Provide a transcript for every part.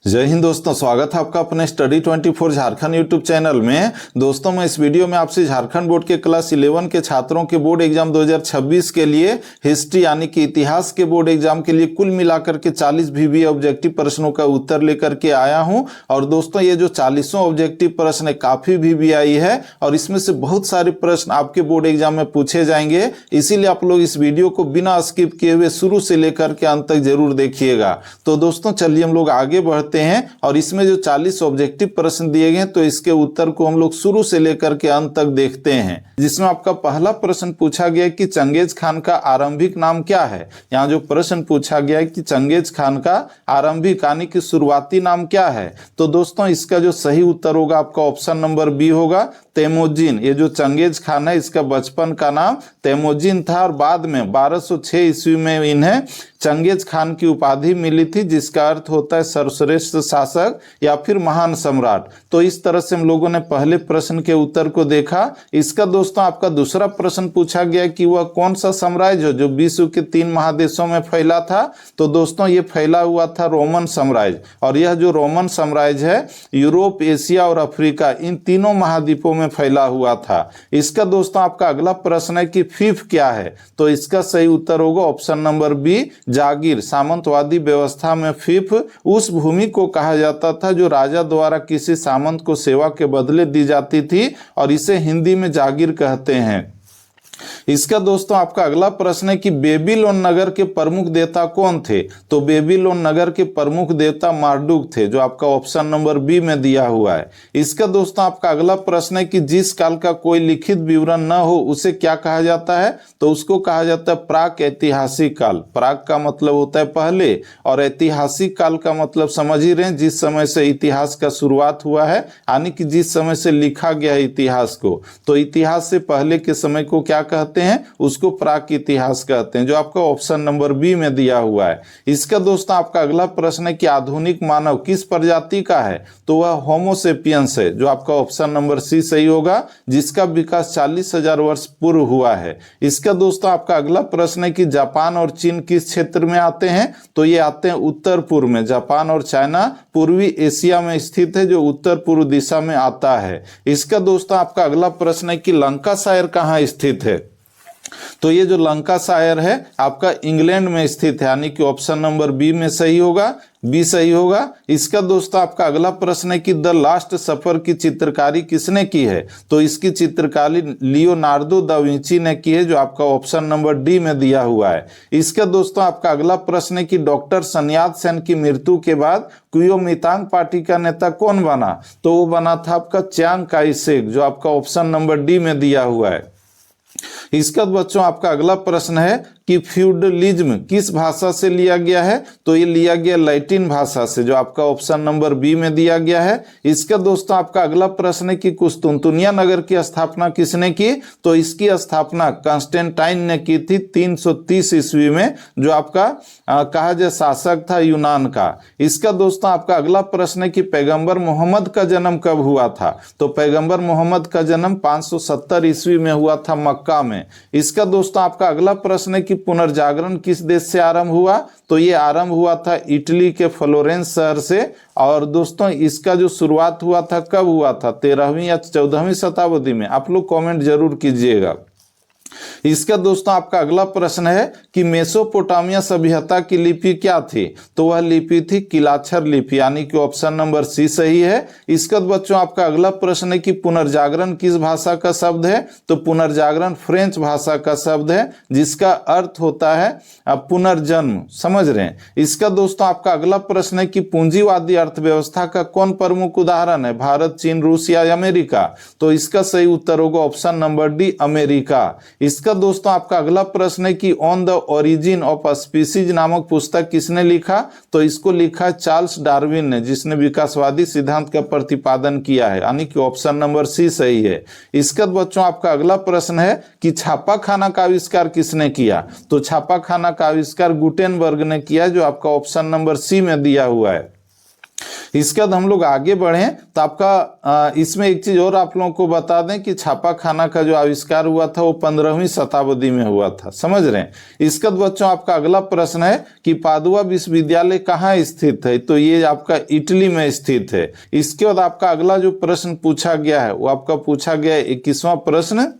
जय हिंद दोस्तों, स्वागत है आपका अपने स्टडी 24 झारखंड यूट्यूब चैनल में। दोस्तों मैं इस वीडियो में आपसे झारखंड बोर्ड के क्लास 11 के छात्रों के बोर्ड एग्जाम 2026 के लिए हिस्ट्री यानी कि इतिहास के बोर्ड एग्जाम के लिए कुल मिलाकर के 40 VBA ऑब्जेक्टिव प्रश्नों का उत्तर लेकर के आया हूं। और दोस्तों ये जो 40 ऑब्जेक्टिव प्रश्न है काफी VBA है और इसमें से बहुत सारे प्रश्न आपके बोर्ड एग्जाम में पूछे जाएंगे, इसीलिए आप लोग इस वीडियो को बिना स्किप किए हुए शुरू से लेकर के अंत तक जरूर देखिएगा। तो दोस्तों चलिए हम लोग आगे बढ़ते हैं और इसमें जो 40 ऑब्जेक्टिव प्रश्न दिए गए तो इसके उत्तर को हम लोग शुरू से लेकर के अंत तक देखते हैं। जिसमें आपका पहला प्रश्न पूछा गया कि चंगेज खान का आरंभिक नाम क्या है। यहाँ जो प्रश्न पूछा गया है कि चंगेज खान का आरंभिक यानी कि शुरुआती नाम क्या है, तो दोस्तों इसका जो सही उत्तर होगा आपका ऑप्शन नंबर बी होगा, तैमूजिन। ये जो चंगेज खान है इसका बचपन का नाम तैमूजिन था और बाद में 1206 ईस्वी में इन्हें चंगेज खान की उपाधि मिली थी, जिसका अर्थ होता है सर्वश्रेष्ठ शासक या फिर महान सम्राट। तो इस तरह से हम लोगों ने पहले प्रश्न के उत्तर को देखा। इसका दोस्तों आपका दूसरा प्रश्न पूछा गया कि वह कौन सा साम्राज्य जो विश्व के 3 महादेशों में फैला था। तो दोस्तों ये फैला हुआ था रोमन साम्राज्य, और यह जो रोमन साम्राज्य है यूरोप, एशिया और अफ्रीका इन तीनों महाद्वीपों में फैला हुआ था। इसका दोस्तों आपका अगला प्रश्न है कि फिफ क्या है, तो इसका सही उत्तर होगा ऑप्शन नंबर बी, जागीर। सामंतवादी व्यवस्था में फिफ उस भूमि को कहा जाता था जो राजा द्वारा किसी सामंत को सेवा के बदले दी जाती थी, और इसे हिंदी में जागीर कहते हैं। इसका दोस्तों आपका अगला प्रश्न है कि बेबीलोन नगर के प्रमुख देवता कौन थे। तो बेबीलोन नगर के प्रमुख देवता मार्डुक थे, जो आपका ऑप्शन नंबर बी में दिया हुआ है। इसका दोस्तों आपका अगला प्रश्न है कि जिस काल का कोई लिखित विवरण न हो उसे क्या कहा जाता है, तो उसको कहा जाता है प्राक ऐतिहासिक काल। प्राक का मतलब होता है पहले, और ऐतिहासिक काल का मतलब समझ ही रहे हैं जिस समय से इतिहास का शुरुआत हुआ है, यानी कि जिस समय से लिखा गया है इतिहास को। तो इतिहास से पहले के समय को क्या कहते हैं, उसको प्राक इतिहास कहते हैं, जो आपका ऑप्शन नंबर बी में दिया हुआ है। इसका दोस्तों आपका अगला प्रश्न है कि आधुनिक मानव किस प्रजाति का है, तो वह होमोसेपियंस है, जो आपका ऑप्शन नंबर सी सही होगा, जिसका विकास 40,000 वर्ष पूर्व हुआ है। इसका दोस्तों आपका अगला प्रश्न है कि जापान और चीन किस क्षेत्र में आते हैं, तो ये आते हैं उत्तर पूर्व में। जापान और चाइना पूर्वी एशिया में स्थित है, जो उत्तर पूर्व दिशा में आता है। इसका दोस्तों आपका अगला प्रश्न है कि लंकाशायर कहाँ स्थित है, तो ये जो लंकाशायर है आपका इंग्लैंड में स्थित है, यानी कि ऑप्शन नंबर बी में सही होगा, बी सही होगा। इसका दोस्तों आपका अगला प्रश्न है कि द लास्ट सफर की चित्रकारी किसने की है, तो इसकी चित्रकारी लियोनार्डो दा विंची ने की है, जो आपका ऑप्शन नंबर डी में दिया हुआ है। इसका दोस्तों आपका अगला प्रश्न है कि डॉक्टर सन्यात सेन की मृत्यु के बाद कुओमितांग पार्टी का नेता कौन बना, तो वो बना था आपका चियांग काई शेक, जो आपका ऑप्शन नंबर डी में दिया हुआ है। इसका बच्चों आपका अगला प्रश्न है कि फ्यूडलिज्म किस भाषा से लिया गया है, तो ये लिया गया लैटिन भाषा से, जो आपका ऑप्शन नंबर बी में दिया गया है। इसका दोस्तों आपका अगला प्रश्न है कि कुस्तुनतुनिया नगर की स्थापना किसने की, तो इसकी स्थापना कंस्टेंटाइन ने की थी 330 ईस्वी में, जो आपका कहा जाए शासक था यूनान का। इसका दोस्तों आपका अगला प्रश्न है कि पैगंबर मोहम्मद का जन्म कब हुआ था, तो पैगंबर मोहम्मद का जन्म 570 ईस्वी में हुआ था मक्का में। इसका दोस्तों आपका अगला प्रश्न है कि पुनर्जागरण किस देश से आरंभ हुआ, तो ये आरंभ हुआ था इटली के फ्लोरेंस शहर से। और दोस्तों इसका जो शुरुआत हुआ था कब हुआ था, 13वीं या 14वीं शताब्दी में। आप लोग कमेंट जरूर कीजिएगा। इसका दोस्तों आपका अगला प्रश्न है कि मेसोपोटामिया सभ्यता की लिपि क्या थी, तो वह लिपि थी किलाक्षर लिपि, यानी कि ऑप्शन नंबर सी सही है। इसका बच्चों आपका अगला प्रश्न है कि पुनर्जागरण किस भाषा का शब्द है, तो पुनर्जागरण फ्रेंच भाषा का शब्द है, जिसका अर्थ होता है पुनर्जन्म, समझ रहे हैं। इसका दोस्तों आपका अगला प्रश्न है कि पूंजीवादी अर्थव्यवस्था का कौन प्रमुख उदाहरण है, भारत, चीन, रूस या अमेरिका, तो इसका सही उत्तर होगा ऑप्शन नंबर डी, अमेरिका। इसका दोस्तों आपका अगला प्रश्न है कि on the origin of species नामक पुस्तक किसने लिखा, तो इसको लिखा चार्ल्स डार्विन ने, जिसने विकासवादी सिद्धांत का प्रतिपादन किया है, यानी कि ऑप्शन नंबर सी सही है। इसका बच्चों आपका अगला प्रश्न है कि छापाखाना का आविष्कार किसने किया, तो छापाखाना का आविष्कार गुटेनबर्ग ने किया, जो आपका ऑप्शन नंबर सी में दिया हुआ है। इसके बाद हम लोग आगे बढ़ें तो आपका इसमें एक चीज और आप लोगों को बता दें कि छापाखाना का जो आविष्कार हुआ था वो 15वीं शताब्दी में हुआ था, समझ रहे हैं। इसके बाद बच्चों आपका अगला प्रश्न है कि पादुआ विश्वविद्यालय कहाँ स्थित है, तो ये आपका इटली में स्थित है। इसके बाद आपका अगला जो प्रश्न पूछा गया है वो आपका पूछा गया है 21वां प्रश्न,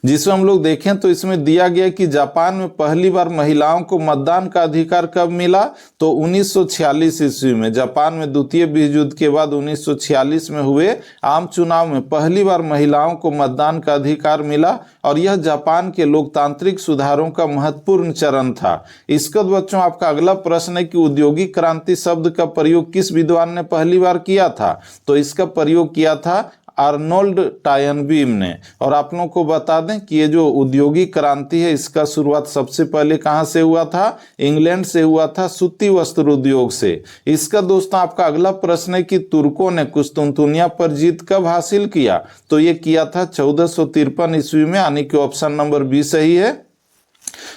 जिसमें हम लोग देखें तो इसमें दिया गया कि जापान में पहली बार महिलाओं को मतदान का अधिकार कब मिला, तो 1946 ईस्वी में। जापान में द्वितीय विश्व युद्ध के बाद 1946 में हुए आम चुनाव में पहली बार महिलाओं को मतदान का अधिकार मिला और यह जापान के लोकतांत्रिक सुधारों का महत्वपूर्ण चरण था। इसके बाद बच्चों आपका अगला प्रश्न है कि औद्योगिक क्रांति शब्द का प्रयोग किस विद्वान ने पहली बार किया था, तो इसका प्रयोग किया था आर्नोल्ड टायनबीम ने। और आप लोगों को बता दें कि ये जो औद्योगिक क्रांति है इसका शुरुआत सबसे पहले कहां से हुआ था, इंग्लैंड से हुआ था, सूती वस्त्र उद्योग से। इसका दोस्तों आपका अगला प्रश्न है कि तुर्कों ने कुस्तुनतुनिया पर जीत कब हासिल किया, तो ये किया था 1453 ईस्वी में, यानी कि ऑप्शन नंबर बी सही है।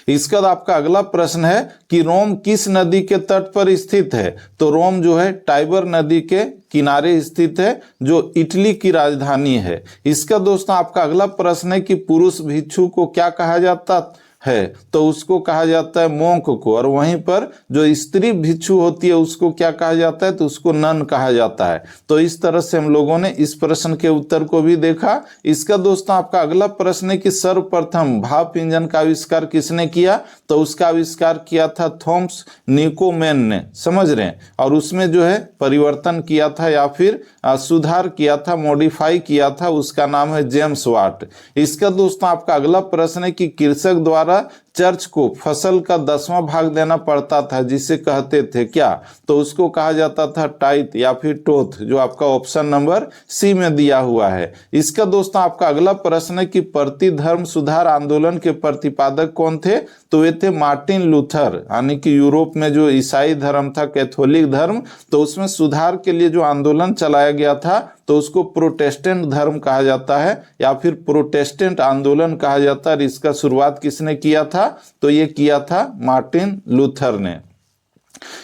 इसका आपका अगला प्रश्न है कि रोम किस नदी के तट पर स्थित है, तो रोम जो है टाइबर नदी के किनारे स्थित है, जो इटली की राजधानी है। इसका दोस्तों आपका अगला प्रश्न है कि पुरुष भिक्षु को क्या कहा जाता है, तो उसको कहा जाता है मोंक को, और वहीं पर जो स्त्री भिक्षु होती है उसको क्या कहा जाता है, तो उसको नन कहा जाता है। तो इस तरह से हम लोगों ने इस प्रश्न के उत्तर को भी देखा। इसका दोस्तों आपका अगला प्रश्न है कि सर्वप्रथम भाप इंजन का आविष्कार किसने किया, तो उसका आविष्कार किया था थॉमस न्यूकोमेन ने, समझ रहे हैं। और उसमें जो है परिवर्तन किया था या फिर सुधार किया था, मॉडिफाई किया था, उसका नाम है जेम्स वाट। इसका दोस्तों आपका अगला प्रश्न है कि कृषक द्वारा चर्च को फसल का 10वां भाग देना पड़ता था, जिसे कहते थे क्या, तो उसको कहा जाता था टाइथ या फिर टोथ, जो आपका ऑप्शन नंबर सी में दिया हुआ है। इसका दोस्तों आपका अगला प्रश्न है कि प्रति धर्म सुधार आंदोलन के प्रतिपादक कौन थे, तो वे थे मार्टिन लूथर, यानी कि यूरोप में जो ईसाई धर्म था, कैथोलिक धर्म, तो उसमें सुधार के लिए जो आंदोलन चलाया गया था तो उसको प्रोटेस्टेंट धर्म कहा जाता है या फिर प्रोटेस्टेंट आंदोलन कहा जाता है। इसका शुरुआत किसने किया था, तो ये किया था मार्टिन लूथर ने।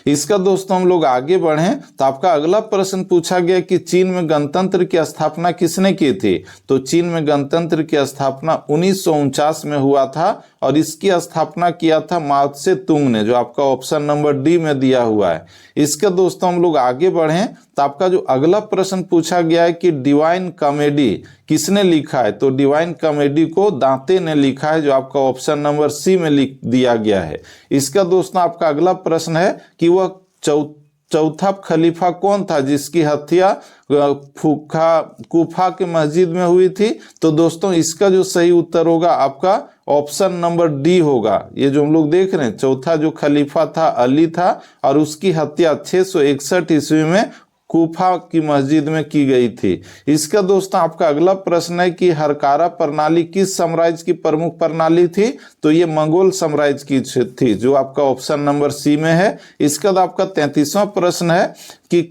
इसका दोस्तों हम लोग आगे बढ़ें तो आपका अगला प्रश्न पूछा गया कि चीन में गणतंत्र की स्थापना किसने की थी, तो चीन में गणतंत्र की स्थापना 1949 में हुआ था और इसकी स्थापना किया था माओ त्से तुंग ने, जो आपका ऑप्शन नंबर डी में दिया हुआ है। इसका दोस्तों हम लोग आगे बढ़ें तो आपका जो अगला प्रश्न पूछा गया है कि डिवाइन कॉमेडी किसने लिखा है, तो डिवाइन कॉमेडी को दांते ने लिखा है, जो आपका ऑप्शन नंबर सी में लिख दिया गया है। इसका दोस्तों आपका अगला प्रश्न है कि वह चौथा खलीफा कौन था जिसकी हत्या कुफा के मस्जिद में हुई थी, तो दोस्तों इसका जो सही उत्तर होगा आपका ऑप्शन नंबर डी होगा। ये जो हम लोग देख रहे हैं चौथा जो खलीफा था अली था और उसकी हत्या 661 ईस्वी में कुफा की मस्जिद में की गई थी। इसका दोस्तों आपका अगला प्रश्न है कि हरकारा प्रणाली किस साम्राज्य की प्रमुख प्रणाली थी, तो ये मंगोल साम्राज्य की थी, जो आपका ऑप्शन नंबर सी में है। इसका आपका 33वां प्रश्न है कि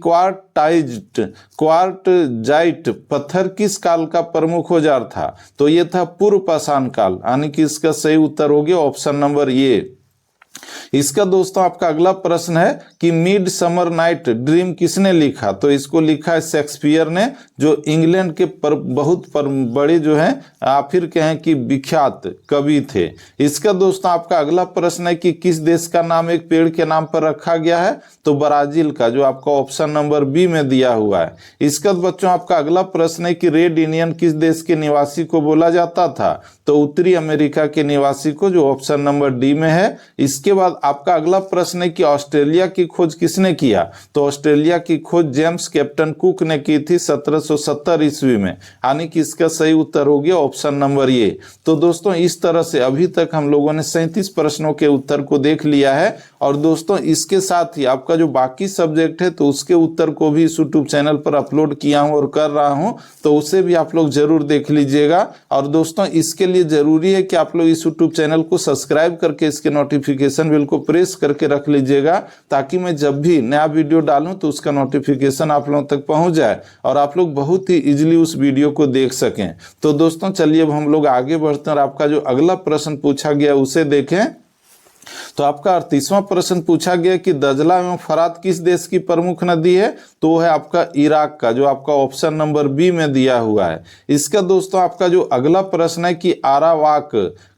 क्वार्टजाइट पत्थर किस काल का प्रमुख औजार था, तो ये था पूर्व पाषाण काल, यानी कि इसका सही उत्तर हो गया ऑप्शन नंबर ए। इसका दोस्तों आपका अगला प्रश्न है कि मिड समर नाइट ड्रीम किसने लिखा, तो इसको लिखा है शेक्सपियर ने, जो इंग्लैंड के बहुत बड़े जो हैं फिर कहें कि विख्यात कवि थे। इसका दोस्तों आपका अगला प्रश्न है कि किस देश का नाम एक पेड़ के नाम पर रखा गया है, तो ब्राजील का, जो आपका ऑप्शन नंबर बी में दिया हुआ है। इसका बच्चों आपका अगला प्रश्न है कि रेड इंडियन किस देश के निवासी को बोला जाता था, तो उत्तरी अमेरिका के निवासी को, जो ऑप्शन नंबर डी में है। इसके बाद आपका अगला प्रश्न है कि ऑस्ट्रेलिया की खोज किसने किया, तो ऑस्ट्रेलिया की खोज जेम्स कैप्टन कुक ने की थी 1770 ईस्वी में, यानी कि इसका सही उत्तर हो गया ऑप्शन नंबर ए। तो दोस्तों इस तरह से अभी तक हम लोगों ने 37 प्रश्नों के उत्तर को देख लिया है। और दोस्तों इसके साथ ही आपका जो बाकी सब्जेक्ट है तो उसके उत्तर को भी इस यूट्यूब चैनल पर अपलोड किया हूं और कर रहा हूं, तो उसे भी आप लोग जरूर देख लीजिएगा। और दोस्तों इसके लिए जरूरी है कि आप लोग इस यूट्यूब चैनल को सब्सक्राइब करके इसके नोटिफिकेशन बिल को प्रेस करके रख लीजिएगा, ताकि मैं जब भी नया वीडियो डालूं तो उसका नोटिफिकेशन आप लोगों तक पहुंच जाए और आप लोग बहुत ही इजीली उस वीडियो को देख सकें। तो दोस्तों चलिए अब हम लोग आगे बढ़ते हैं और आपका जो अगला प्रश्न पूछा गया उसे देखें। तो आपका 38वां प्रश्न पूछा गया कि दजला एवं फरात किस देश की प्रमुख नदी है, तो वो है आपका इराक का, जो आपका ऑप्शन नंबर बी में दिया हुआ है। इसका दोस्तों आपका जो अगला प्रश्न है कि आरावाक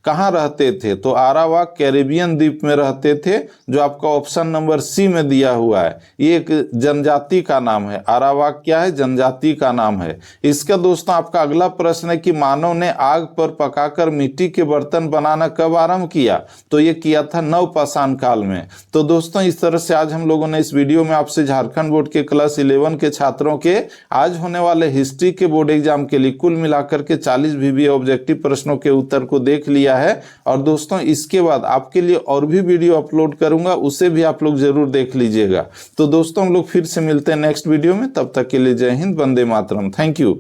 कहाँ रहते थे, तो आरावाक कैरिबियन द्वीप में रहते थे, जो आपका ऑप्शन नंबर सी में दिया हुआ है। ये एक जनजाति का नाम है। आरावाक क्या है, जनजाति का नाम है। इसका दोस्तों आपका अगला प्रश्न है कि मानव ने आग पर पकाकर मिट्टी के बर्तन बनाना कब आरंभ किया, तो ये किया था नवपाषाण काल में। तो दोस्तों इस तरह से आज हम लोगों ने इस वीडियो में आपसे झारखंड बोर्ड के क्लास 11 के छात्रों के आज होने वाले हिस्ट्री के बोर्ड एग्जाम के लिए कुल मिलाकर के 40 VBA ऑब्जेक्टिव प्रश्नों के उत्तर को देख लिया है। और दोस्तों इसके बाद आपके लिए और भी वीडियो अपलोड करूंगा, उसे भी आप लोग जरूर देख लीजिएगा। तो दोस्तों हम लोग फिर से मिलते हैं नेक्स्ट वीडियो में, तब तक के लिए जय हिंद, वंदे मातरम, थैंक यू।